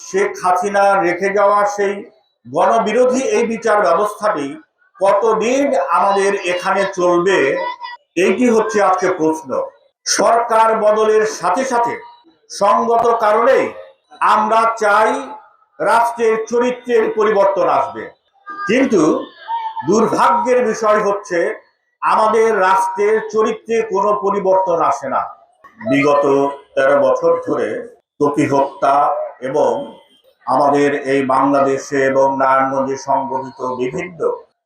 শেখ হাসিনা রেখে যাওয়া সেই গণবিরোধী এই বিচার ব্যবস্থাটি কতদিন আমাদের এখানে চলবে, এইটি হচ্ছে আজকে প্রশ্ন। সরকার বদলের সাথে সাথে সঙ্গত কারণেই আমরা চাই রাষ্ট্রের চরিত্রের পরিবর্তন আসবে, কিন্তু দুর্ভাগ্যের বিষয় হচ্ছে আমাদের রাষ্ট্রের চরিত্রে কোনো পরিবর্তন আসে না। বিগত 13 বছর ধরে ত্বকী হত্যা এবং আমাদের এই বাংলাদেশে এবং নারায়ণগঞ্জে সংঘটিত বিভিন্ন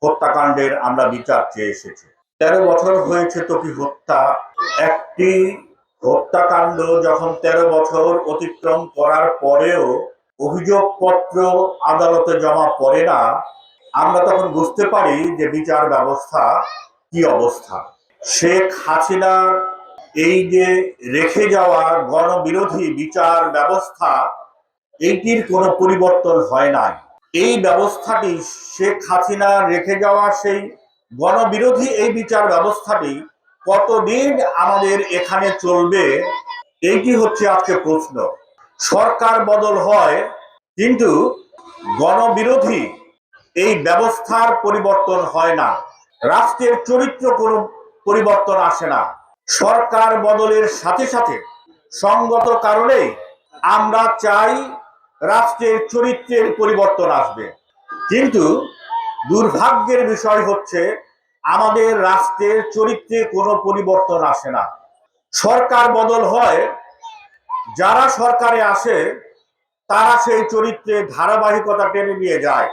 হত্যাকাণ্ডের আমরা বিচার চেয়ে এসেছি। 13 বছর হয়েছে ত্বকী হত্যা। একটি হত্যাকাণ্ড যখন 13 বছর অতিক্রম করার পরেও অভিযোগপত্র আদালতে জমা পড়ে না, আমরা তখন বুঝতে পারি যে বিচার ব্যবস্থা কি অবস্থা। শেখ হাসিনার এই যে রেখে যাওয়া গণবিরোধী বিচার ব্যবস্থা, এইটির কোনো পরিবর্তন হয় নাই। এই ব্যবস্থাটি শেখ হাসিনা রেখে যাওয়া সেই গণবিরোধী এই বিচার ব্যবস্থাটি কতদিন আমাদের এখানে চলবে, এইটি হচ্ছে আজকে প্রশ্ন। সরকার বদল হয় কিন্তু গণবিরোধী এই ব্যবস্থার পরিবর্তন হয় না, রাষ্ট্রের চরিত্র কোনো পরিবর্তন আসে না। সরকার বদলের সাথে সাথে সঙ্গত কারণেই আমরা চাই রাষ্ট্রের চরিত্রের পরিবর্তন আসবে, কিন্তু দুর্ভাগ্যের বিষয় হচ্ছে আমাদের রাষ্ট্রের চরিত্রে কোনো পরিবর্তন আসে না। সরকার বদল হয়, যারা সরকারে আসে তারা সেই চরিত্রে ধারাবাহিকতা টেনে নিয়ে যায়।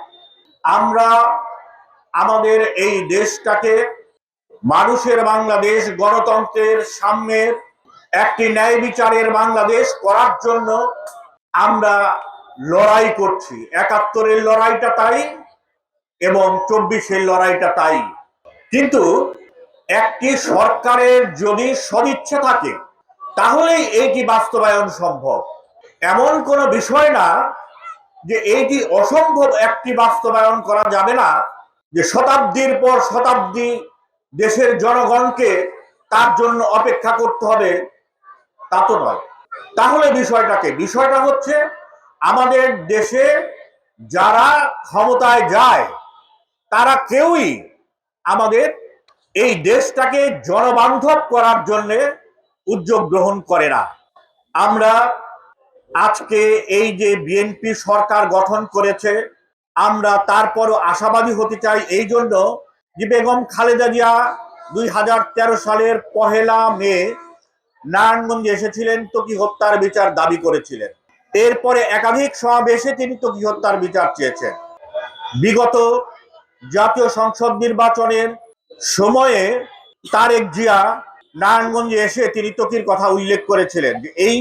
আমরা আমাদের এই দেশটাকে মানুষের বাংলাদেশ, গণতন্ত্রের সাম্যের একটি ন্যায় বিচারের বাংলাদেশ করার জন্য আমরা লড়াই করছি। ৭১-এর লড়াইটা তাই এবং ২৪-এর লড়াইটা তাই। কিন্তু একটি সরকারের যদি সদিচ্ছা থাকে তাহলেই এইটি বাস্তবায়ন সম্ভব। এমন কোনো বিষয় না যে এইটি অসম্ভব একটি বাস্তবায়ন করা যাবে না, যে শতাব্দীর পর শতাব্দী দেশের জনগণকে তার জন্য অপেক্ষা করতে হবে, তা তো নয়। তাহলে বিষয়টা হচ্ছে আমাদের দেশে যারা ক্ষমতায় যায় তারা কেউই আমাদের এই দেশটাকে জনবান্ধব করার জন্য উদ্যোগ গ্রহণ করে না। আমরা আজকে এই যে বিএনপি সরকার গঠন করেছে, আমরা তারপরও আশাবাদী হতে চাই এই জন্য যে বেগম খালেদা জিয়া 2013 সালের 1 মে নারায়ণগঞ্জে এসেছিলেন, ত্বকী হত্যার বিচার দাবি করেছিলেন। এরপরে একাধিক সমাবেশে তিনি ত্বকী হত্যার বিচার চেয়েছেন। বিগত জাতীয় সংসদ নির্বাচনের সময়ে তারেক জিয়া নারায়ণগঞ্জে এসে তিনি ত্বকীর কথা উল্লেখ করেছিলেন যে এই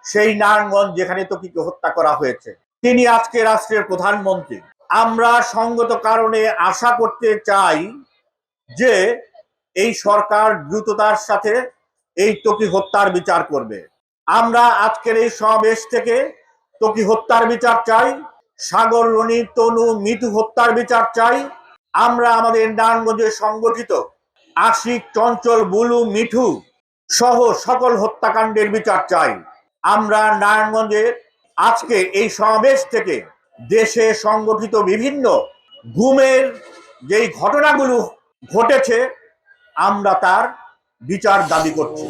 সেই নারায়ণগঞ্জ যেখানে ত্বকীকে হত্যা করা হয়েছে। তিনি আজকে রাষ্ট্রের প্রধানমন্ত্রী। আমরা সঙ্গত কারণে আশা করতে চাই যে এই সরকার দ্রুততার সাথে এই ত্বকী হত্যার বিচার করবে। আমরা আজকের এই সমাবেশ থেকে ত্বকী হত্যার বিচার চাই, সাগর রনি, তনু, মিতু হত্যার বিচার চাই। আমরা আমাদের নারায়ণগঞ্জে সংগঠিত আশিক, চঞ্চল, বুলু, মিঠু সহ সকল হত্যাকাণ্ডের বিচার চাই। আমরা নারায়ণগঞ্জের আজকে এই সমাবেশ থেকে দেশে সংগঠিত বিভিন্ন গুমের যেই ঘটনাগুলো ঘটেছে আমরা তার বিচার দাবি করছি।